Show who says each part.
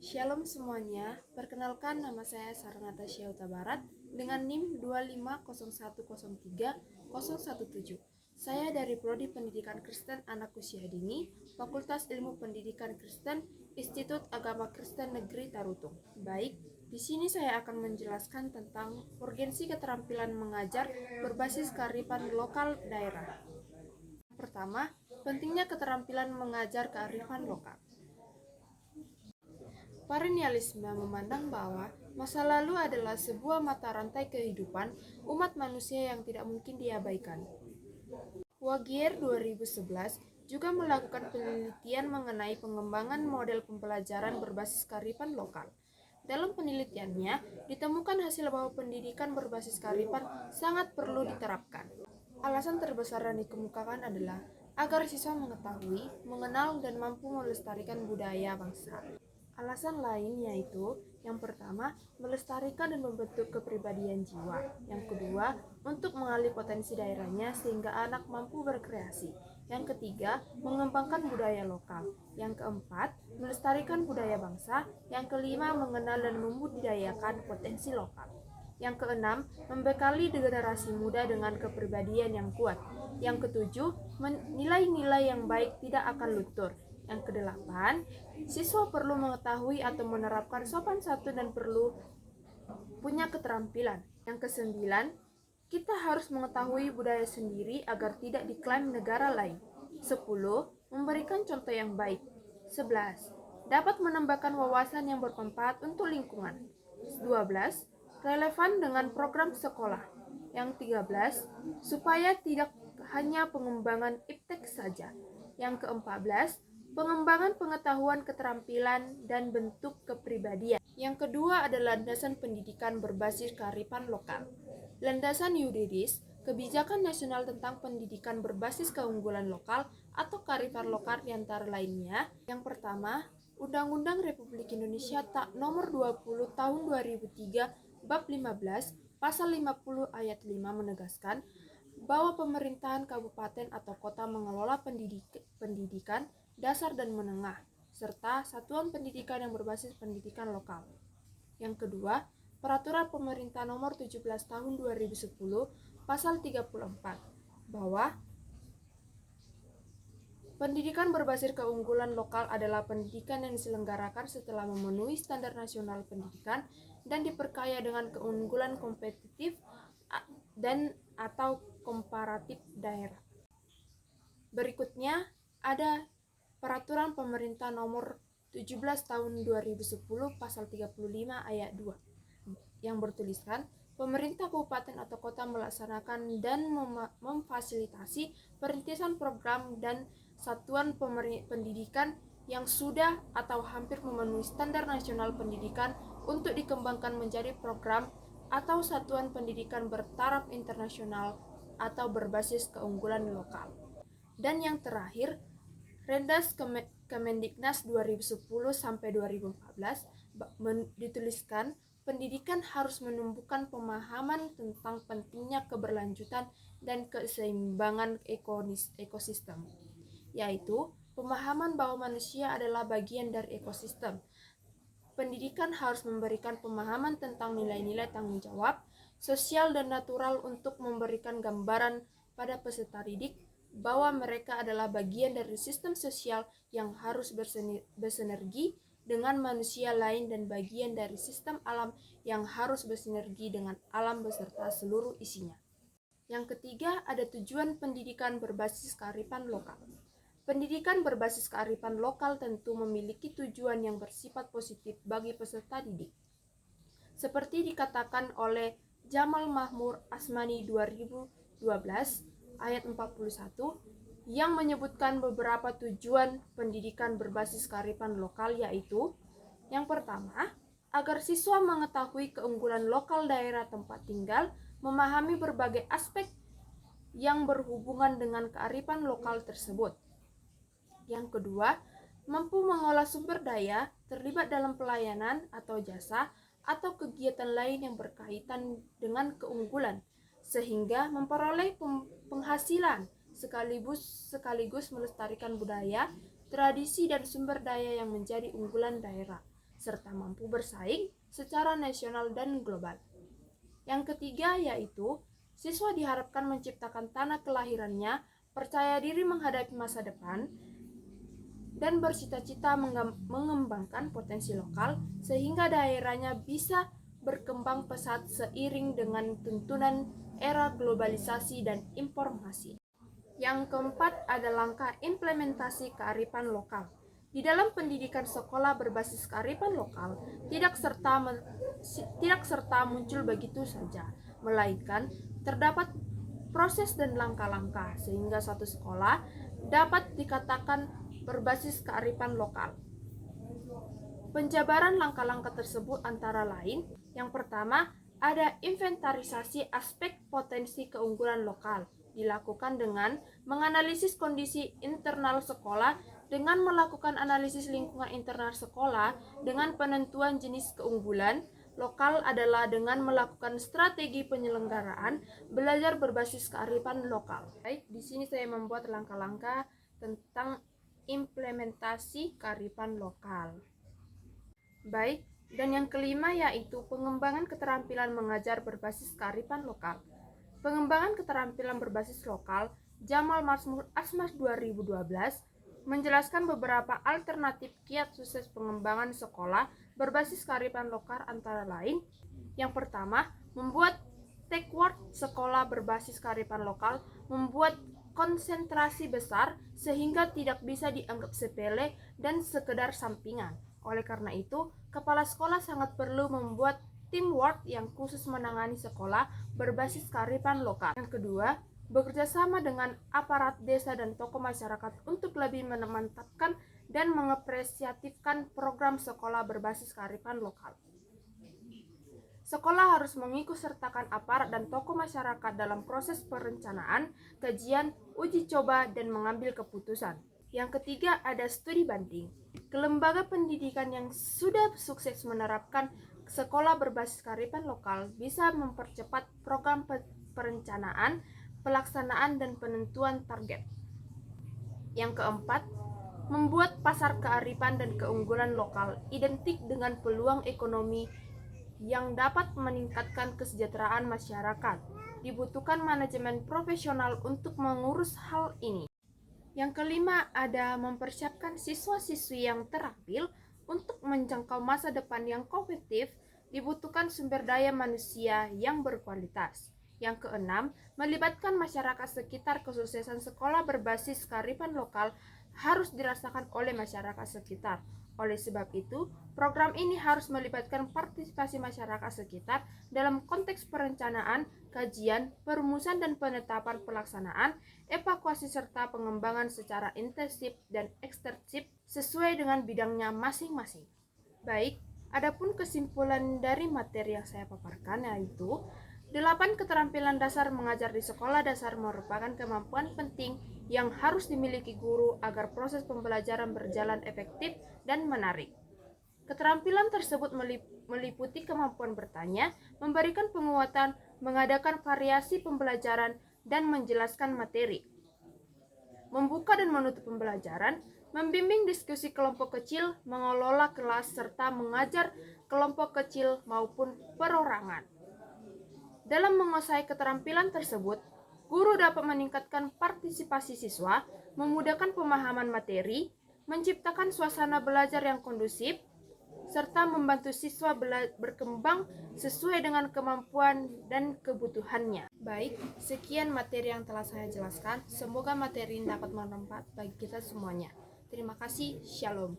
Speaker 1: Shalom semuanya, perkenalkan nama saya Sarah Natasha Huta Barat dengan NIM 250130017. Saya dari Prodi Pendidikan Kristen Anak Usia Dini, Fakultas Ilmu Pendidikan Kristen, Institut Agama Kristen Negeri Tarutung. Baik, di sini saya akan menjelaskan tentang urgensi keterampilan mengajar berbasis kearifan lokal daerah. Pertama, pentingnya keterampilan mengajar kearifan lokal. Perennialisme memandang bahwa masa lalu adalah sebuah mata rantai kehidupan umat manusia yang tidak mungkin diabaikan. Wagier 2011 juga melakukan penelitian mengenai pengembangan model pembelajaran berbasis kearifan lokal. Dalam penelitiannya, ditemukan hasil bahwa pendidikan berbasis kearifan sangat perlu diterapkan. Alasan terbesar yang dikemukakan adalah agar siswa mengetahui, mengenal, dan mampu melestarikan budaya bangsa. Alasan lain yaitu, yang pertama, melestarikan dan membentuk kepribadian jiwa. Yang kedua, untuk mengalih potensi daerahnya sehingga anak mampu berkreasi. Yang ketiga, mengembangkan budaya lokal. Yang keempat, melestarikan budaya bangsa. Yang kelima, mengenal dan membudidayakan potensi lokal. Yang keenam, membekali generasi muda dengan kepribadian yang kuat. Yang ketujuh, nilai-nilai yang baik tidak akan luntur. Yang kedelapan, siswa perlu mengetahui atau menerapkan sopan santun dan perlu punya keterampilan. Yang kesembilan, kita harus mengetahui budaya sendiri agar tidak diklaim negara lain. 10. Memberikan contoh yang baik. 11. Dapat menambahkan wawasan yang bermanfaat untuk lingkungan. 12. Relevan dengan program sekolah. Yang 13. Supaya tidak hanya pengembangan iptek saja. Yang ke-14. Pengembangan pengetahuan, keterampilan, dan bentuk kepribadian. Yang kedua adalah landasan pendidikan berbasis kearifan lokal. Landasan yuridis, kebijakan nasional tentang pendidikan berbasis keunggulan lokal atau kearifan lokal di antara lainnya. Yang pertama, Undang-Undang Republik Indonesia Nomor 20 Tahun 2003 Bab 15 Pasal 50 Ayat 5 menegaskan bahwa pemerintahan kabupaten atau kota mengelola pendidikan dasar dan menengah, serta satuan pendidikan yang berbasis pendidikan lokal. Yang kedua, Peraturan Pemerintah Nomor 17 Tahun 2010 Pasal 34 bahwa pendidikan berbasis keunggulan lokal adalah pendidikan yang diselenggarakan setelah memenuhi standar nasional pendidikan dan diperkaya dengan keunggulan kompetitif dan atau komparatif daerah. Berikutnya ada Peraturan Pemerintah Nomor 17 Tahun 2010 Pasal 35 Ayat 2 yang bertuliskan, pemerintah kabupaten atau kota melaksanakan dan memfasilitasi perintisan program dan satuan pendidikan yang sudah atau hampir memenuhi standar nasional pendidikan untuk dikembangkan menjadi program atau satuan pendidikan bertaraf internasional atau berbasis keunggulan lokal. Dan yang terakhir, Rendas Kemendiknas 2010-2014 dituliskan, pendidikan harus menumbuhkan pemahaman tentang pentingnya keberlanjutan dan keseimbangan ekosistem, yaitu pemahaman bahwa manusia adalah bagian dari ekosistem. Pendidikan harus memberikan pemahaman tentang nilai-nilai tanggung jawab sosial dan natural untuk memberikan gambaran pada peserta didik bahwa mereka adalah bagian dari sistem sosial yang harus bersinergi dengan manusia lain dan bagian dari sistem alam yang harus bersinergi dengan alam beserta seluruh isinya. Yang ketiga, ada tujuan pendidikan berbasis kearifan lokal. Pendidikan berbasis kearifan lokal tentu memiliki tujuan yang bersifat positif bagi peserta didik. Seperti dikatakan oleh Jamal Mahmur Asmani 2012 ayat 41 yang menyebutkan beberapa tujuan pendidikan berbasis kearifan lokal, yaitu yang pertama, agar siswa mengetahui keunggulan lokal daerah tempat tinggal, memahami berbagai aspek yang berhubungan dengan kearifan lokal tersebut. Yang kedua, mampu mengolah sumber daya, terlibat dalam pelayanan atau jasa atau kegiatan lain yang berkaitan dengan keunggulan, sehingga memperoleh penghasilan sekaligus melestarikan budaya, tradisi, dan sumber daya yang menjadi unggulan daerah, serta mampu bersaing secara nasional dan global. Yang ketiga yaitu siswa diharapkan menciptakan tanah kelahirannya, percaya diri menghadapi masa depan, dan bercita-cita mengembangkan potensi lokal sehingga daerahnya bisa berkembang pesat seiring dengan tuntunan era globalisasi dan informasi. Yang keempat ada langkah implementasi kearifan lokal. Di dalam pendidikan sekolah berbasis kearifan lokal tidak serta muncul begitu saja, melainkan terdapat proses dan langkah-langkah sehingga suatu sekolah dapat dikatakan berbasis kearifan lokal. Penjabaran langkah-langkah tersebut antara lain, yang pertama ada inventarisasi aspek potensi keunggulan lokal, dilakukan dengan menganalisis kondisi internal sekolah dengan melakukan analisis lingkungan internal sekolah dengan penentuan jenis keunggulan lokal adalah dengan melakukan strategi penyelenggaraan belajar berbasis kearifan lokal. Baik, di sini saya membuat langkah-langkah tentang implementasi kearifan lokal. Baik, dan yang kelima yaitu pengembangan keterampilan mengajar berbasis kearifan lokal. Pengembangan keterampilan berbasis lokal, Jamal Masmur Asmas 2012, menjelaskan beberapa alternatif kiat sukses pengembangan sekolah berbasis kearifan lokal antara lain. Yang pertama, membuat take-word sekolah berbasis kearifan lokal, membuat konsentrasi besar sehingga tidak bisa dianggap sepele dan sekedar sampingan. Oleh karena itu, kepala sekolah sangat perlu membuat teamwork yang khusus menangani sekolah berbasis kearifan lokal. Yang kedua, bekerja sama dengan aparat desa dan tokoh masyarakat untuk lebih memantapkan dan mengapresiatifkan program sekolah berbasis kearifan lokal. Sekolah harus mengikutsertakan aparat dan tokoh masyarakat dalam proses perencanaan, kajian, uji coba, dan mengambil keputusan. Yang ketiga ada studi banding. Lembaga pendidikan yang sudah sukses menerapkan sekolah berbasis kearifan lokal bisa mempercepat program perencanaan, pelaksanaan, dan penentuan target. Yang keempat, membuat pasar kearifan dan keunggulan lokal identik dengan peluang ekonomi yang dapat meningkatkan kesejahteraan masyarakat. Dibutuhkan manajemen profesional untuk mengurus hal ini. Yang kelima ada mempersiapkan siswa-siswi yang terampil untuk menjangkau masa depan yang kompetitif. Dibutuhkan sumber daya manusia yang berkualitas. Yang keenam, melibatkan masyarakat sekitar. Kesuksesan sekolah berbasis kearifan lokal harus dirasakan oleh masyarakat sekitar. Oleh sebab itu, program ini harus melibatkan partisipasi masyarakat sekitar dalam konteks perencanaan, kajian, perumusan dan penetapan pelaksanaan, evakuasi serta pengembangan secara intensif dan ekstensif sesuai dengan bidangnya masing-masing. Baik, adapun kesimpulan dari materi yang saya paparkan yaitu 8 keterampilan dasar mengajar di sekolah dasar merupakan kemampuan penting yang harus dimiliki guru agar proses pembelajaran berjalan efektif dan menarik. Keterampilan tersebut meliputi kemampuan bertanya, memberikan penguatan, mengadakan variasi pembelajaran, dan menjelaskan materi. Membuka dan menutup pembelajaran, membimbing diskusi kelompok kecil, mengelola kelas, serta mengajar kelompok kecil maupun perorangan. Dalam menguasai keterampilan tersebut, guru dapat meningkatkan partisipasi siswa, memudahkan pemahaman materi, menciptakan suasana belajar yang kondusif, serta membantu siswa berkembang sesuai dengan kemampuan dan kebutuhannya. Baik, sekian materi yang telah saya jelaskan. Semoga materi ini dapat bermanfaat bagi kita semuanya. Terima kasih, Shalom.